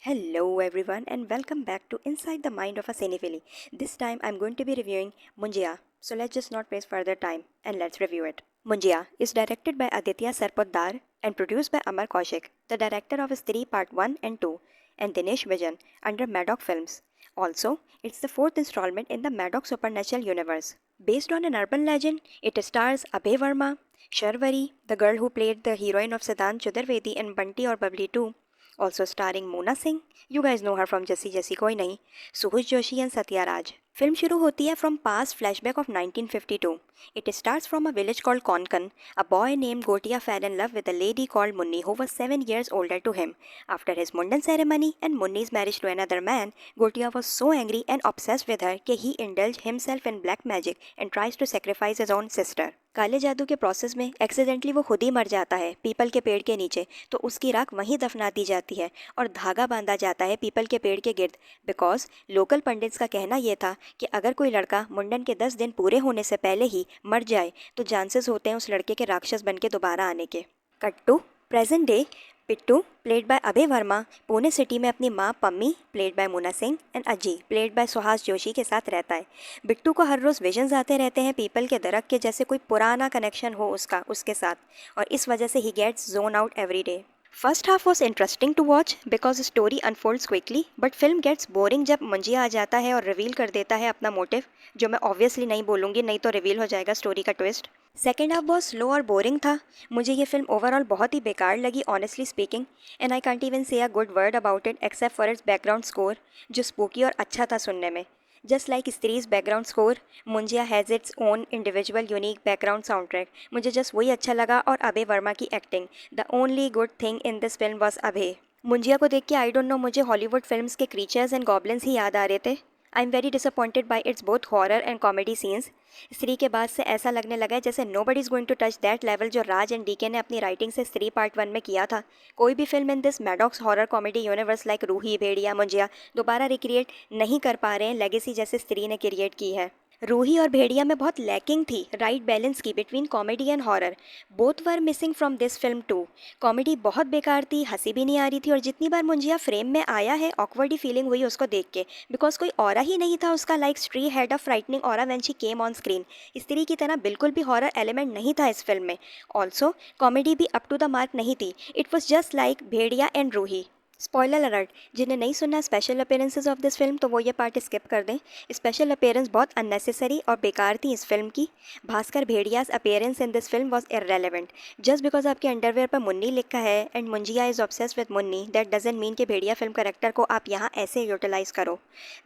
Hello everyone and welcome back to Inside the Mind of a Cinephile. This time I'm going to be reviewing Munjia. So let's just not waste further time and let's review it. Munjia is directed by Aditya Sarpoddar and produced by Amar Kaushik, the director of Stree Part 1 and 2, and Dinesh Vijan under Maddox Films. Also, it's the fourth installment in the Maddox Supernatural universe. Based on an urban legend, it stars Abhay Verma, Sharvari, the girl who played the heroine of Siddhant Chaturvedi in Bunty or Bubbly 2, also starring Mona Singh. You guys know her from Jassi Jassi Koi Nahi, Suhush Joshi and Satya Raj. Film शुरू होती है from pass flashback of 1952. It starts from a village called Konkan. A boy named Gotia fell in love with a lady called Munni who was 7 years older to him. After his Mundan ceremony and Munni's marriage to another man, Gotia was so angry and obsessed with her that he indulged himself in black magic and tries to sacrifice his own sister. काले जादू के process में accidentally वो खुद ही मर जाता है people के पेड़ के नीचे, तो उसकी राख वहीं दफना दी जाती है और धागा बांधा जाता है पीपल के पेड़ के गिर्द, बिकॉज लोकल पंडित्स का कहना यह था कि अगर कोई लड़का मुंडन के 10 दिन पूरे होने से पहले ही मर जाए तो चांसेस होते हैं उस लड़के के राक्षस बन के दोबारा आने के. Cut to present day. Pittu played by Abhay Verma Pune city में अपनी माँ Pammi played by Mona Singh and Aji played by Suhas Joshi के साथ रहता है. बिट्टू को हर रोज़ विजन्स आते रहते हैं पीपल के दरख्त के जैसे कोई पुराना कनेक्शन हो उसके साथ, और इस वजह से ही gets zone out every day. First half was interesting to watch because story unfolds quickly, but film gets boring जब मंजिया आ जाता है और रिवील कर देता है अपना मोटिव, जो मैं ऑब्वियसली नहीं बोलूँगी, नहीं तो रिवील हो जाएगा स्टोरी का ट्विस्ट. सेकेंड हाफ बहुत स्लो और बोरिंग था. मुझे ये फिल्म ओवरऑल बहुत ही बेकार लगी honestly speaking, and I can't even say a good word about it except for its background score जो स्पूकी और अच्छा था सुनने में. Just like Stree's background score, Munjya has its own individual unique background soundtrack. मुझे जस्ट वही अच्छा लगा और अभय वर्मा की acting. The only good thing in this film was Abhay. Munjya को देख के आई डोंट नो मुझे हॉलीवुड फिल्म्स के क्रीचर्स एंड गॉबलिन्स ही याद आ रहे थे. I am very disappointed by its both horror and comedy scenes. Stree के बाद से ऐसा लगने लगा है जैसे nobody is going to touch that level जो राज एंड डीके ने अपनी राइटिंग से स्त्री पार्ट 1 में किया था. कोई भी film in this Maddock's horror comedy universe like Roohi, Bhediya, Munjya दोबारा रिक्रिएट नहीं कर पा रहे हैं लेगेसी जैसे स्त्री ने क्रिएट की है. रूही और भेड़िया में बहुत लैकिंग थी राइट बैलेंस की between comedy and horror. Both were missing from this film too. Comedy बहुत बेकार थी, हंसी भी नहीं आ रही थी, और जितनी बार मुंजिया फ्रेम में आया है ऑकवर्ड ही फीलिंग हुई उसको देख के, बिकॉज कोई ऑरा ही नहीं था उसका like Stree head of frightening aura when she came on screen. Stree की तरह बिल्कुल भी हॉरर एलिमेंट नहीं था इस फिल्म में. ऑल्सो कॉमेडी भी अप टू द मार्क नहीं थी. It was just like Bhediya and Roohi. Spoiler alert, जिन्हें नहीं सुनना special appearances of this film तो वो ये पार्ट स्किप कर दें. स्पेशल अपीयरेंस बहुत अननेसेसरी और बेकार थी इस फिल्म की. Bhaskar Bhediya's appearance in this film was irrelevant. Just because आपके अंडरवेयर पर मुन्नी लिखा है and Munjya is obsessed with Munni, that doesn't mean कि भेड़िया फिल्म करेक्टर को आप यहाँ ऐसे यूटिलाइज करो.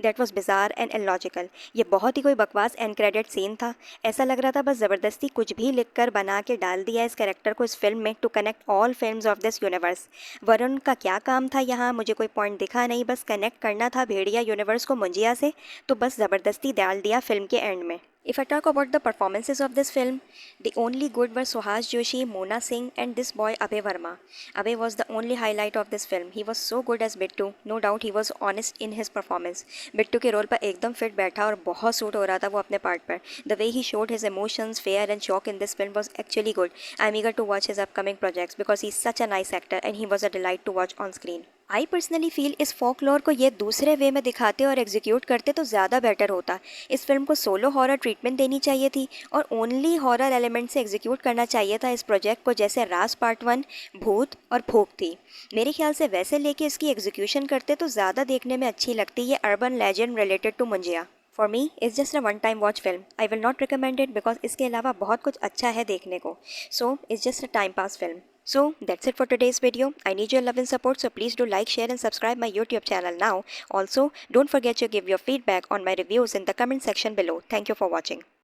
That was bizarre and illogical. ये बहुत ही कोई बकवास एंड क्रेडिट सीन था. ऐसा लग रहा था बस ज़बरदस्ती कुछ भी लिख कर बना के डाल दिया इस करेक्टर को इस फिल्म में to connect all films of this universe. Varun का क्या काम था यहाँ, मुझे कोई पॉइंट दिखा नहीं. बस कनेक्ट करना था भेड़िया यूनिवर्स को मुंजिया से, तो बस ज़बरदस्ती डाल दिया फिल्म के एंड में. If I talk about the performances of this film, the only good were Suhas Joshi, Mona Singh and this boy Abhay Verma. Abhay was the only highlight of this film. He was so good as Bittu. No doubt he was honest in his performance. Bittu के role पर एकदम fit बैठा और बहुत suit हो रहा था वो अपने पार्ट पर. The way he showed his emotions, fear and shock in this film was actually good. I'm eager to watch his upcoming projects because he's such a nice actor and he was a delight to watch on screen. I personally feel इस folklore को ये दूसरे वे में दिखाते और execute करते तो ज़्यादा बेटर होता. इस फिल्म को सोलो हॉरर ट्रीटमेंट देनी चाहिए थी और ओनली हॉरर एलिमेंट से एग्जीक्यूट करना चाहिए था इस प्रोजेक्ट को, जैसे राज पार्ट 1, भूत और भूख थी. मेरे ख्याल से वैसे लेके इसकी एग्जीक्यूशन करते तो ज़्यादा देखने में अच्छी लगती ये urban legend related to Munjya. For me it's just a one time watch film. I will not recommend it because इसके अलावा बहुत कुछ अच्छा है देखने को. So it's just a time pass film. So that's it for today's video. I need your love and support, so please do like, share and subscribe my YouTube channel now. Also, don't forget to give your feedback on my reviews in the comment section below. Thank you for watching.